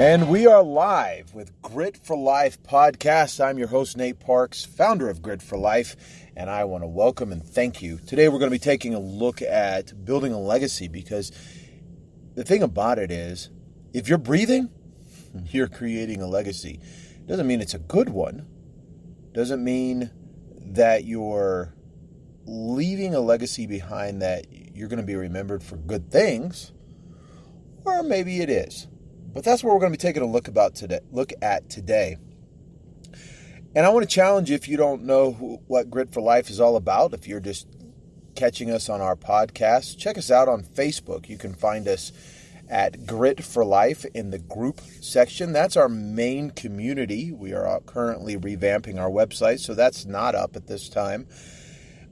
And we are live with Grit for Life podcast. I'm your host, Nate Parks, founder of Grit for Life, and I want to welcome and thank you. Today we're going to be taking a look at building a legacy, because the thing about it is, if you're breathing, you're creating a legacy. Doesn't mean it's a good one. Doesn't mean that you're leaving a legacy behind that you're going to be remembered for good things, or maybe it is. But that's what we're going to be taking a look at today. And I want to challenge you, if you don't know what Grit for Life is all about, if you're just catching us on our podcast, check us out on Facebook. You can find us at Grit for Life in the group section. That's our main community. We are currently revamping our website, so that's not up at this time.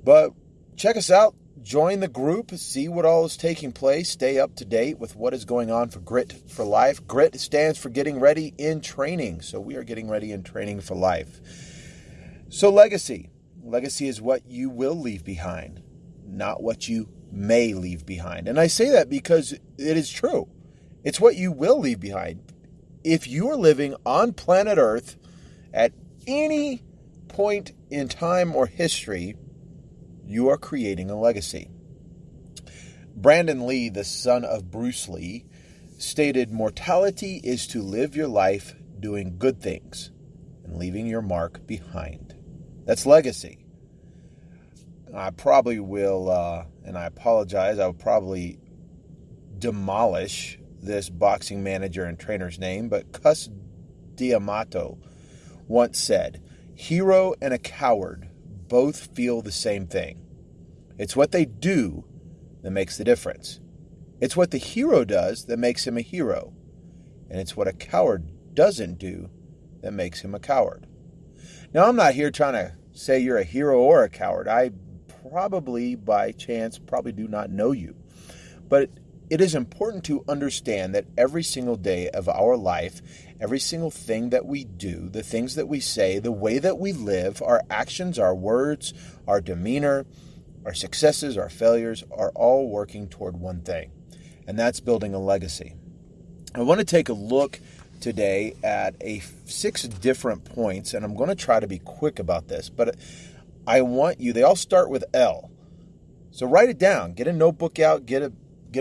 But check us out. Join the group, see what all is taking place, stay up to date with what is going on for Grit for Life. Grit stands for getting ready in training, so we are getting ready in training for life. So legacy. Legacy is what you will leave behind, not what you may leave behind. And I say that because it is true. It's what you will leave behind. If you are living on planet Earth at any point in time or history, you are creating a legacy. Brandon Lee, the son of Bruce Lee, stated, "Mortality is to live your life doing good things and leaving your mark behind." That's legacy. I probably will, and I apologize, I will probably demolish this boxing manager and trainer's name, but Cus D'Amato once said, "Hero and a coward both feel the same thing. It's what they do that makes the difference. It's what the hero does that makes him a hero. And it's what a coward doesn't do that makes him a coward." Now, I'm not here trying to say you're a hero or a coward. I probably, by chance, do not know you. But it is important to understand that every single day of our life, every single thing that we do, the things that we say, the way that we live, our actions, our words, our demeanor, our successes, our failures are all working toward one thing, and that's building a legacy. I want to take a look today at 6 different points, and I'm going to try to be quick about this, but I want you, they all start with L. So write it down, get a notebook out, get a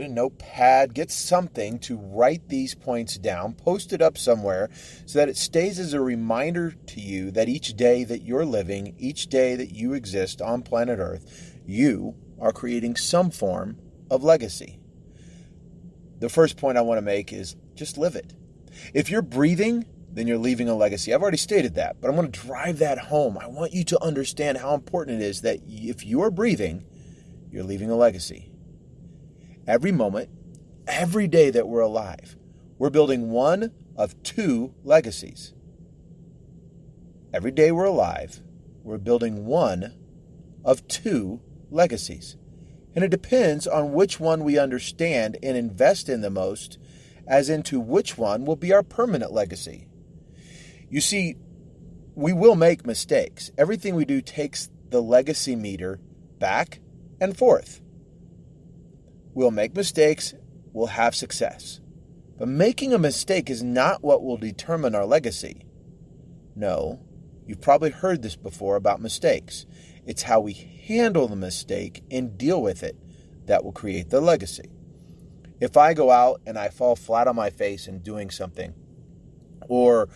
notepad, get something to write these points down, post it up somewhere so that it stays as a reminder to you that each day that you're living, each day that you exist on planet Earth, you are creating some form of legacy. The first point I want to make is just live it. If you're breathing, then you're leaving a legacy. I've already stated that, but I'm going to drive that home. I want you to understand how important it is that if you are breathing, you're leaving a legacy. Every moment, every day that we're alive, we're building one of 2 legacies. Every day we're alive, we're building one of 2 legacies. And it depends on which one we understand and invest in the most, as into which one will be our permanent legacy. You see, we will make mistakes. Everything we do takes the legacy meter back and forth. We'll make mistakes, we'll have success. But making a mistake is not what will determine our legacy. No, you've probably heard this before about mistakes. It's how we handle the mistake and deal with it that will create the legacy. If I go out and I fall flat on my face in doing something, or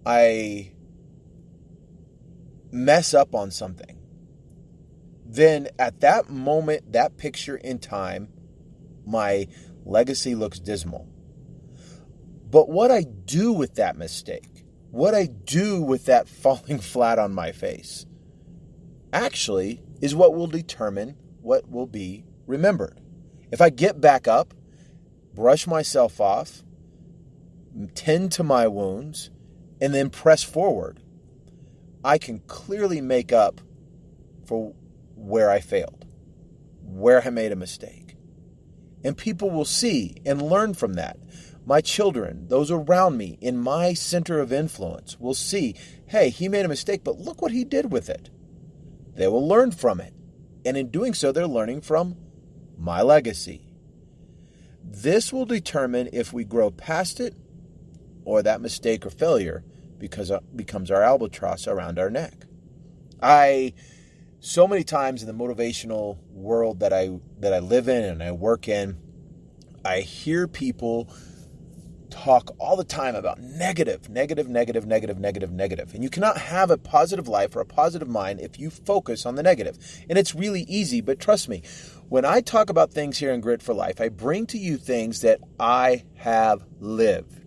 I mess up on something, then at that moment, that picture in time, my legacy looks dismal. But what I do with that mistake, what I do with that falling flat on my face, actually is what will determine what will be remembered. If I get back up, brush myself off, tend to my wounds, and then press forward, I can clearly make up for where I failed, where I made a mistake. And people will see and learn from that. My children, those around me in my center of influence will see, hey, he made a mistake, but look what he did with it. They will learn from it. And in doing so, they're learning from my legacy. This will determine if we grow past it or that mistake or failure becomes our albatross around our neck. So many times in the motivational world that I live in and I work in, I hear people talk all the time about negative. And you cannot have a positive life or a positive mind if you focus on the negative. And it's really easy, but trust me, when I talk about things here in Grit for Life, I bring to you things that I have lived.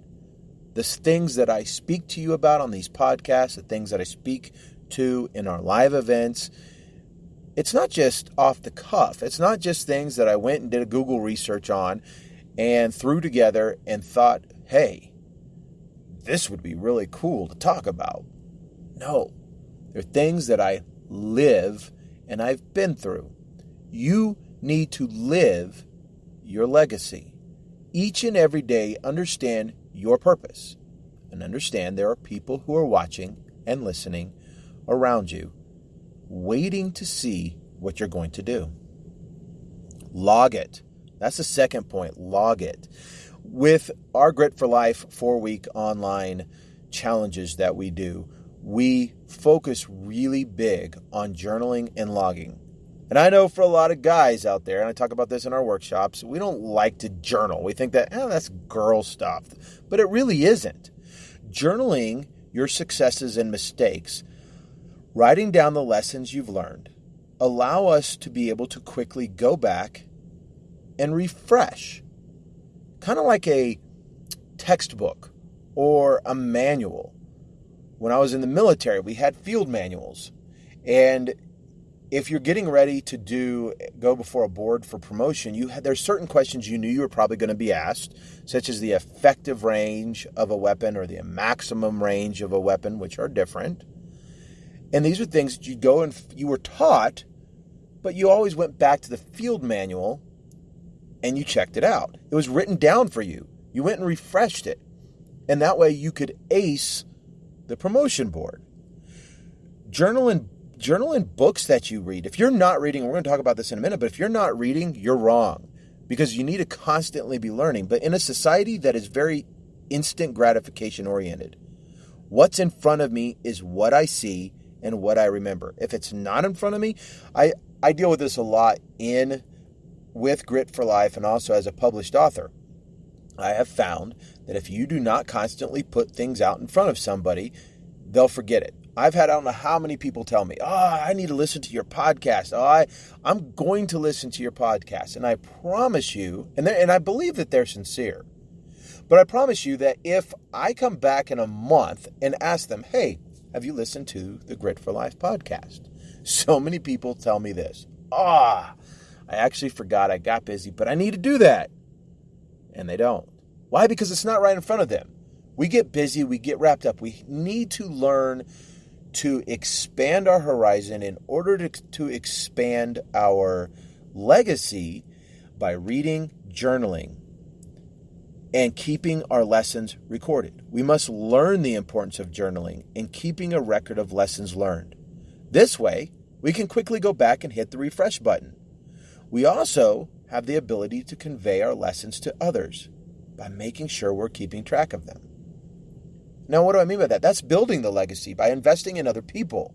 The things that I speak to you about on these podcasts, the things that I speak to in our live events. It's not just off the cuff. It's not just things that I went and did a Google research on and threw together and thought, hey, this would be really cool to talk about. No, they're things that I live and I've been through. You need to live your legacy. Each and every day, understand your purpose and understand there are people who are watching and listening around you, waiting to see what you're going to do. Log it. That's the second point. Log it. With our Grit for Life 4-week online challenges that we do, we focus really big on journaling and logging. And I know for a lot of guys out there, and I talk about this in our workshops, we don't like to journal. We think that, that's girl stuff. But it really isn't. Journaling your successes and mistakes, writing down the lessons you've learned, allow us to be able to quickly go back and refresh. Kind of like a textbook or a manual. When I was in the military, we had field manuals. And if you're getting ready to go before a board for promotion, there's certain questions you knew you were probably going to be asked, such as the effective range of a weapon or the maximum range of a weapon, which are different. And these are things that you go and you were taught, but you always went back to the field manual and you checked it out. It was written down for you. You went and refreshed it. And that way you could ace the promotion board. Journal in books that you read. If you're not reading, we're going to talk about this in a minute, but if you're not reading, you're wrong. Because you need to constantly be learning. But in a society that is very instant gratification oriented, what's in front of me is what I see and what I remember. If it's not in front of me, I deal with this a lot with Grit for Life and also as a published author. I have found that if you do not constantly put things out in front of somebody, they'll forget it. I don't know how many people tell me, I need to listen to your podcast. I'm going to listen to your podcast. And I promise you, and I believe that they're sincere, but I promise you that if I come back in a month and ask them, hey, have you listened to the Grit for Life podcast? So many people tell me this. I actually forgot, I got busy, but I need to do that. And they don't. Why? Because it's not right in front of them. We get busy, we get wrapped up. We need to learn to expand our horizon in order to expand our legacy by reading, journaling, and keeping our lessons recorded. We must learn the importance of journaling and keeping a record of lessons learned. This way, we can quickly go back and hit the refresh button. We also have the ability to convey our lessons to others by making sure we're keeping track of them. Now, what do I mean by that? That's building the legacy by investing in other people.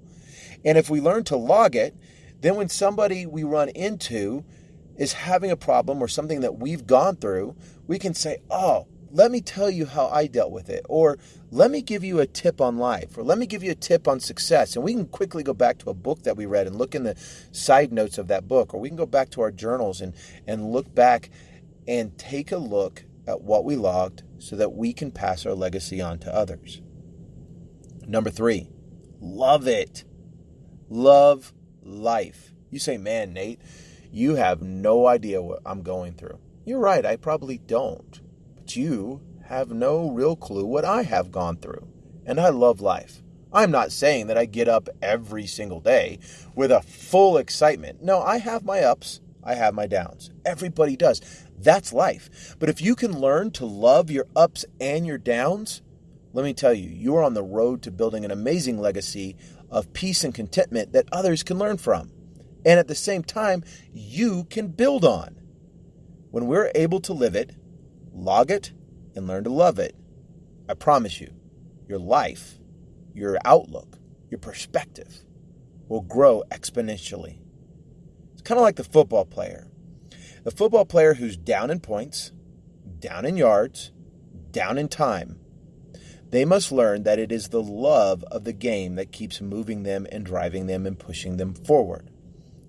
And if we learn to log it, then when somebody we run into is having a problem or something that we've gone through, we can say, let me tell you how I dealt with it. Or let me give you a tip on life. Or let me give you a tip on success. And we can quickly go back to a book that we read and look in the side notes of that book. Or we can go back to our journals and look back and take a look at what we logged so that we can pass our legacy on to others. Number 3, love it. Love life. You say, man, Nate, you have no idea what I'm going through. You're right, I probably don't. But you have no real clue what I have gone through. And I love life. I'm not saying that I get up every single day with a full excitement. No, I have my ups, I have my downs. Everybody does. That's life. But if you can learn to love your ups and your downs, let me tell you, you are on the road to building an amazing legacy of peace and contentment that others can learn from. And at the same time, you can build on. When we're able to live it, log it, and learn to love it, I promise you, your life, your outlook, your perspective will grow exponentially. It's kind of like the football player. The football player who's down in points, down in yards, down in time. They must learn that it is the love of the game that keeps moving them and driving them and pushing them forward.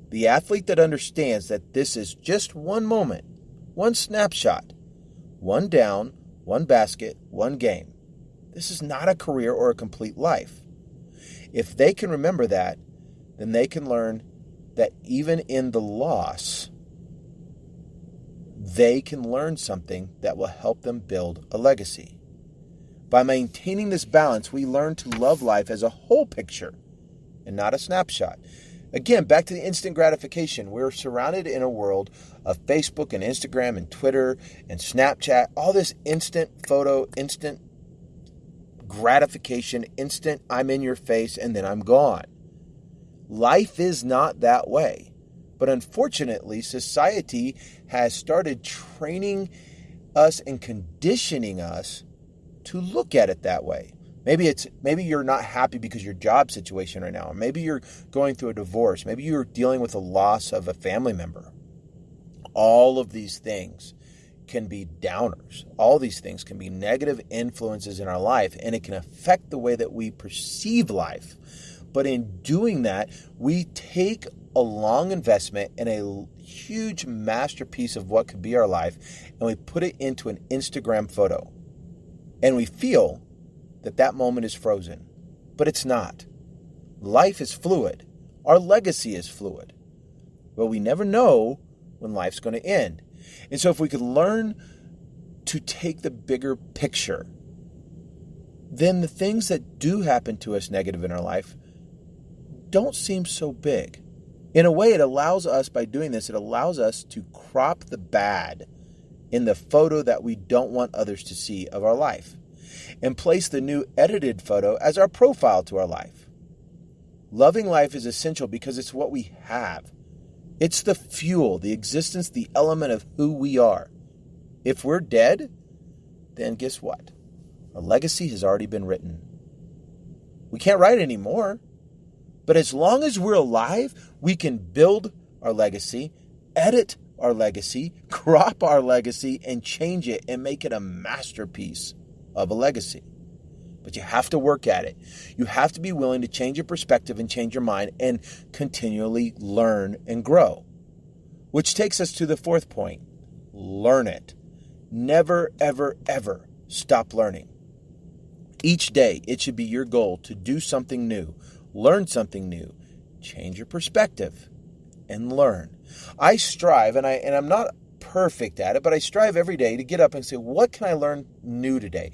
The athlete that understands that this is just one moment, one snapshot, one down, one basket, one game. This is not a career or a complete life. If they can remember that, then they can learn that even in the loss, they can learn something that will help them build a legacy. By maintaining this balance, we learn to love life as a whole picture and not a snapshot. Again, back to the instant gratification. We're surrounded in a world of Facebook and Instagram and Twitter and Snapchat, all this instant photo, instant gratification, instant I'm in your face and then I'm gone. Life is not that way. But unfortunately, society has started training us and conditioning us to look at it that way. Maybe you're not happy because of your job situation right now. Or maybe you're going through a divorce. Maybe you're dealing with the loss of a family member. All of these things can be downers. All these things can be negative influences in our life, and it can affect the way that we perceive life. But in doing that, we take a long investment in a huge masterpiece of what could be our life, and we put it into an Instagram photo. And we feel that moment is frozen. But it's not. Life is fluid. Our legacy is fluid. But we never know when life's going to end. And so if we could learn to take the bigger picture, then the things that do happen to us negative in our life don't seem so big. In a way, it allows us, by doing this, it allows us to crop the bad in the photo that we don't want others to see of our life and place the new edited photo as our profile to our life. Loving life is essential because it's what we have. It's the fuel, the existence, the element of who we are. If we're dead, then guess what? Our legacy has already been written. We can't write anymore. But as long as we're alive, we can build our legacy, edit our legacy, crop our legacy, and change it and make it a masterpiece of a legacy. But you have to work at it. You have to be willing to change your perspective and change your mind and continually learn and grow. Which takes us to the fourth point. Learn it. Never, ever, ever stop learning. Each day, it should be your goal to do something new. Learn something new, change your perspective, and learn. I strive, and I'm not perfect at it, but I strive every day to get up and say, what can I learn new today?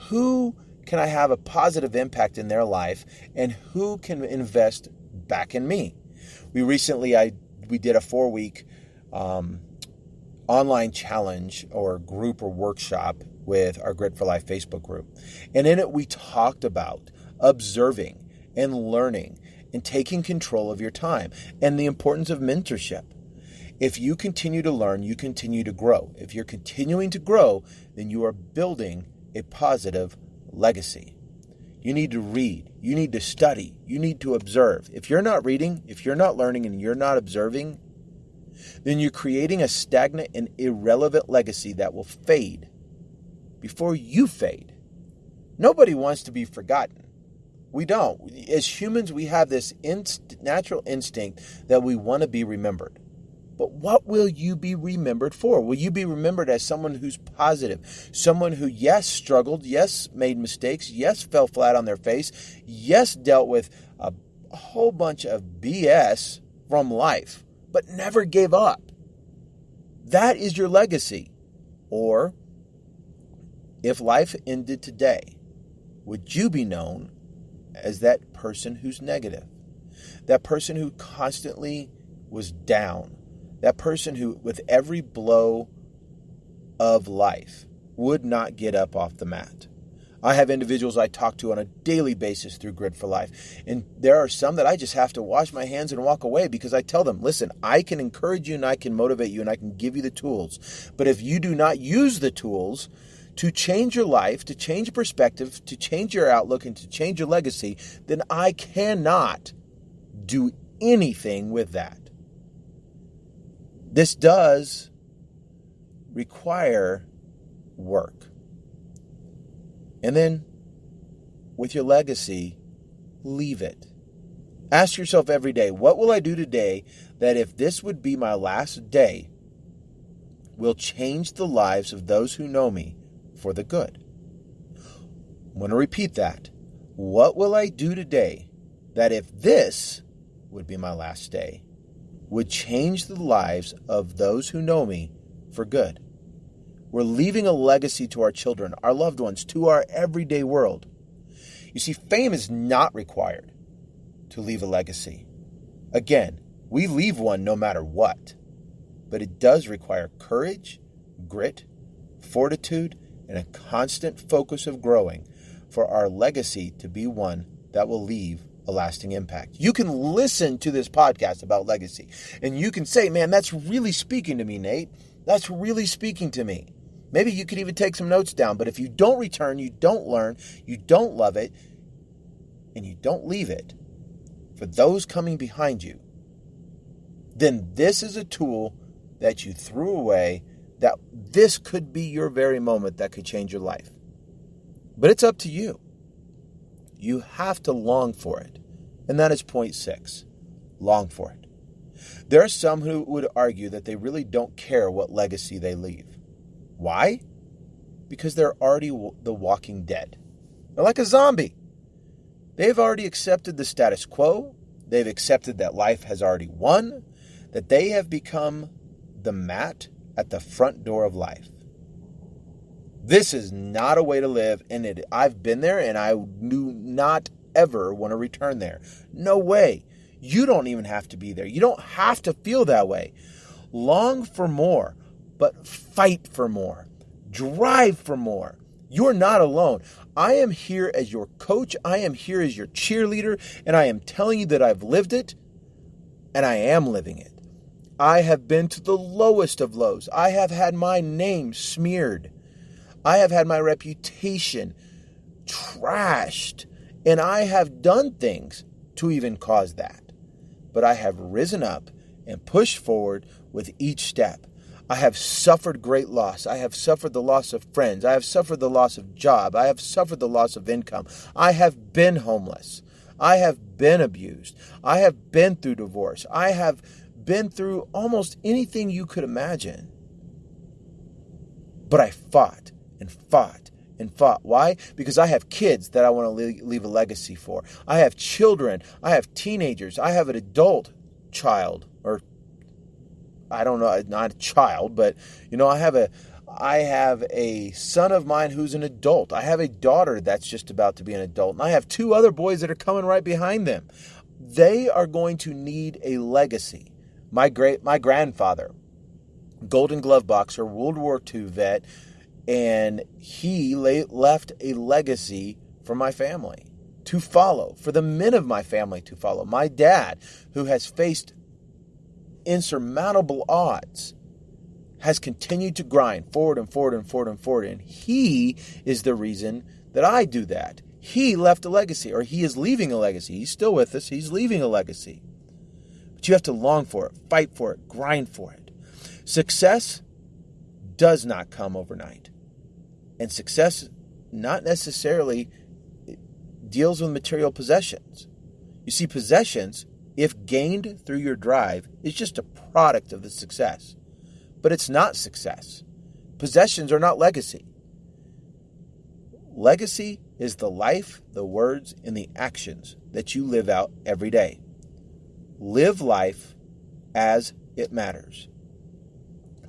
Who can I have a positive impact in their life, and who can invest back in me? We did a 4-week online challenge or group or workshop with our Grit for Life Facebook group. And in it, we talked about observing and learning and taking control of your time and the importance of mentorship. If you continue to learn, you continue to grow. If you're continuing to grow, then you are building a positive legacy. You need to read. You need to study. You need to observe. If you're not reading, if you're not learning, and you're not observing, then you're creating a stagnant and irrelevant legacy that will fade before you fade. Nobody wants to be forgotten. We don't. As humans, we have this natural instinct that we want to be remembered. But what will you be remembered for? Will you be remembered as someone who's positive? Someone who, yes, struggled, yes, made mistakes, yes, fell flat on their face, yes, dealt with a whole bunch of BS from life, but never gave up. That is your legacy. Or, if life ended today, would you be known as that person who's negative? That person who constantly was down? That person who, with every blow of life, would not get up off the mat? I have individuals I talk to on a daily basis through Grit for Life. And there are some that I just have to wash my hands and walk away because I tell them, listen, I can encourage you and I can motivate you and I can give you the tools. But if you do not use the tools to change your life, to change your perspective, to change your outlook, and to change your legacy, then I cannot do anything with that. This does require work. And then with your legacy, leave it. Ask yourself every day, what will I do today that if this would be my last day, will change the lives of those who know me for the good? I'm going to repeat that. What will I do today that if this would be my last day, would change the lives of those who know me for good? We're leaving a legacy to our children, our loved ones, to our everyday world. You see, fame is not required to leave a legacy. Again, we leave one no matter what. But it does require courage, grit, fortitude, and a constant focus of growing for our legacy to be one that will leave a lasting impact. You can listen to this podcast about legacy, and you can say, man, that's really speaking to me, Nate. That's really speaking to me. Maybe you could even take some notes down, but if you don't return, you don't learn, you don't love it, and you don't leave it for those coming behind you, then this is a tool that you threw away, that this could be your very moment that could change your life. But it's up to you. You have to long for it. And that is point 6. Long for it. There are some who would argue that they really don't care what legacy they leave. Why? Because they're already the walking dead. They're like a zombie. They've already accepted the status quo. They've accepted that life has already won, that they have become the mat at the front door of life. This is not a way to live, and I've been there, and I do not ever want to return there. No way. You don't even have to be there. You don't have to feel that way. Long for more, but fight for more. Drive for more. You're not alone. I am here as your coach. I am here as your cheerleader, and I am telling you that I've lived it, and I am living it. I have been to the lowest of lows. I have had my name smeared. I have had my reputation trashed. And I have done things to even cause that. But I have risen up and pushed forward with each step. I have suffered great loss. I have suffered the loss of friends. I have suffered the loss of job. I have suffered the loss of income. I have been homeless. I have been abused. I have been through divorce. I have been through almost anything you could imagine. But I fought and fought and fought. Why? Because I have kids that I want to leave a legacy for. I have children. I have teenagers. I have an adult child, or I don't know, not a child, but I have a son of mine who's an adult. I have a daughter that's just about to be an adult. And I have 2 other boys that are coming right behind them. They are going to need a legacy. My grandfather, Golden Glove boxer, World War II vet, and he left a legacy for my family to follow, for the men of my family to follow. My dad, who has faced insurmountable odds, has continued to grind forward and forward and forward and forward, and he is the reason that I do that. He left a legacy, or he is leaving a legacy. He's still with us. He's leaving a legacy. But you have to long for it, fight for it, grind for it. Success does not come overnight. And success not necessarily deals with material possessions. You see, possessions, if gained through your drive, is just a product of the success. But it's not success. Possessions are not legacy. Legacy is the life, the words, and the actions that you live out every day. Live life as it matters.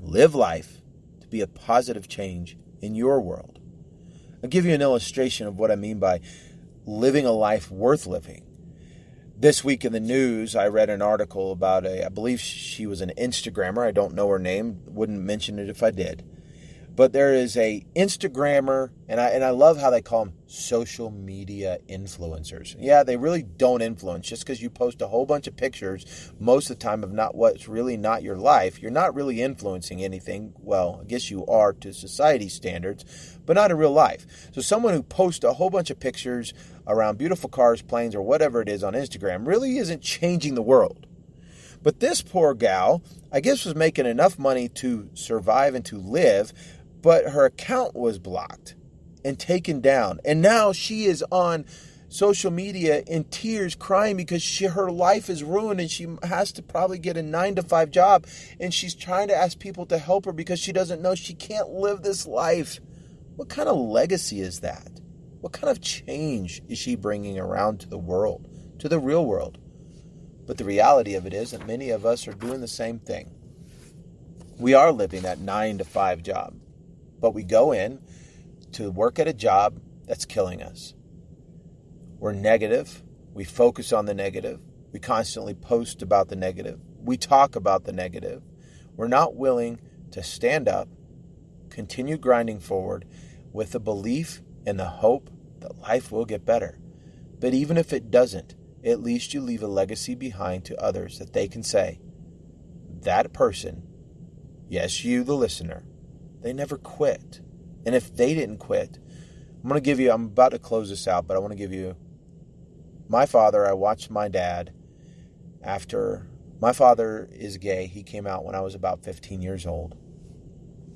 Live life to be a positive change in your world. I'll give you an illustration of what I mean by living a life worth living. This week in the news, I read an article about I believe she was an Instagrammer. I don't know her name. Wouldn't mention it if I did. But there is a Instagrammer, and I love how they call them social media influencers. Yeah, they really don't influence. Just because you post a whole bunch of pictures most of the time of not what's really not your life, you're not really influencing anything. Well, I guess you are to society standards, but not in real life. So someone who posts a whole bunch of pictures around beautiful cars, planes, or whatever it is on Instagram really isn't changing the world. But this poor gal, I guess, was making enough money to survive and to live, but her account was blocked and taken down. And now she is on social media in tears, crying because her life is ruined and she has to probably get a 9-to-5 job. And she's trying to ask people to help her because she doesn't know she can't live this life. What kind of legacy is that? What kind of change is she bringing around to the world, to the real world? But the reality of it is that many of us are doing the same thing. We are living that 9-to-5 job. But we go in to work at a job that's killing us. We're negative. We focus on the negative. We constantly post about the negative. We talk about the negative. We're not willing to stand up, continue grinding forward with the belief and the hope that life will get better. But even if it doesn't, at least you leave a legacy behind to others that they can say, that person, yes, you, the listener, they never quit. And if they didn't quit, I'm about to close this out, but I want to give you my father. I watched my dad after, my father is gay. He came out when I was about 15 years old.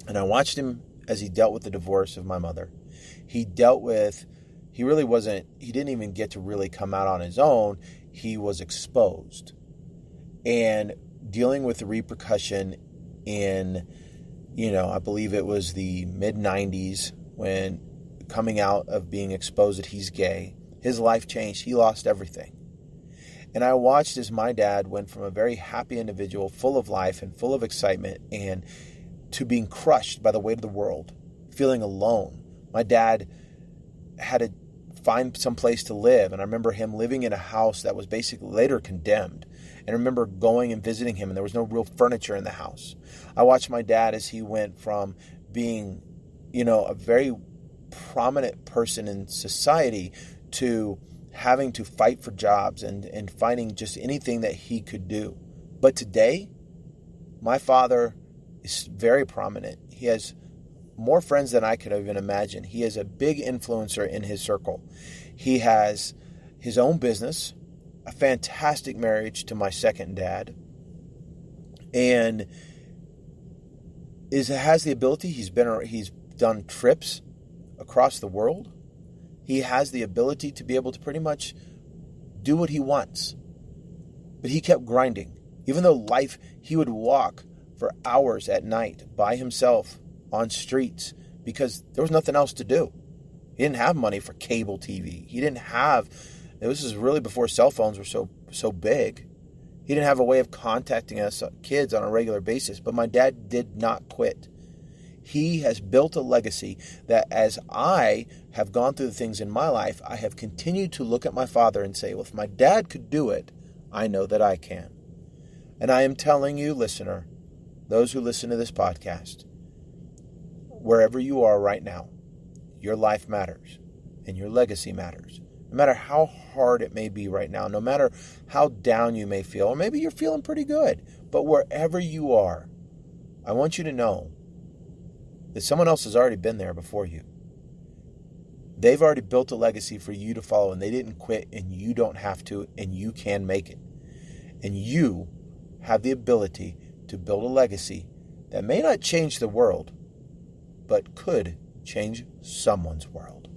And I watched him as he dealt with the divorce of my mother. He didn't even get to really come out on his own. He was exposed. And dealing with the repercussion in, I believe it was the mid-90s when coming out of being exposed that he's gay, his life changed. He lost everything. And I watched as my dad went from a very happy individual, full of life and full of excitement, and to being crushed by the weight of the world, feeling alone. My dad had to find some place to live. And I remember him living in a house that was basically later condemned. And I remember going and visiting him, and there was no real furniture in the house. I watched my dad as he went from being, a very prominent person in society to having to fight for jobs and finding just anything that he could do. But today, my father is very prominent. He has more friends than I could even imagine. He is a big influencer in his circle. He has his own business, a fantastic marriage to my second dad, and has the ability. He's done trips across the world. He has the ability to be able to pretty much do what he wants. But he kept grinding. Even though he would walk for hours at night by himself on streets because there was nothing else to do. He didn't have money for cable TV. This is really before cell phones were so big. He didn't have a way of contacting us kids on a regular basis, but my dad did not quit. He has built a legacy that as I have gone through the things in my life, I have continued to look at my father and say, well, if my dad could do it, I know that I can. And I am telling you, listener, those who listen to this podcast, wherever you are right now, your life matters and your legacy matters. No matter how hard it may be right now, no matter how down you may feel, or maybe you're feeling pretty good, but wherever you are, I want you to know that someone else has already been there before you. They've already built a legacy for you to follow, and they didn't quit, and you don't have to, and you can make it. And you have the ability to build a legacy that may not change the world, but could change someone's world.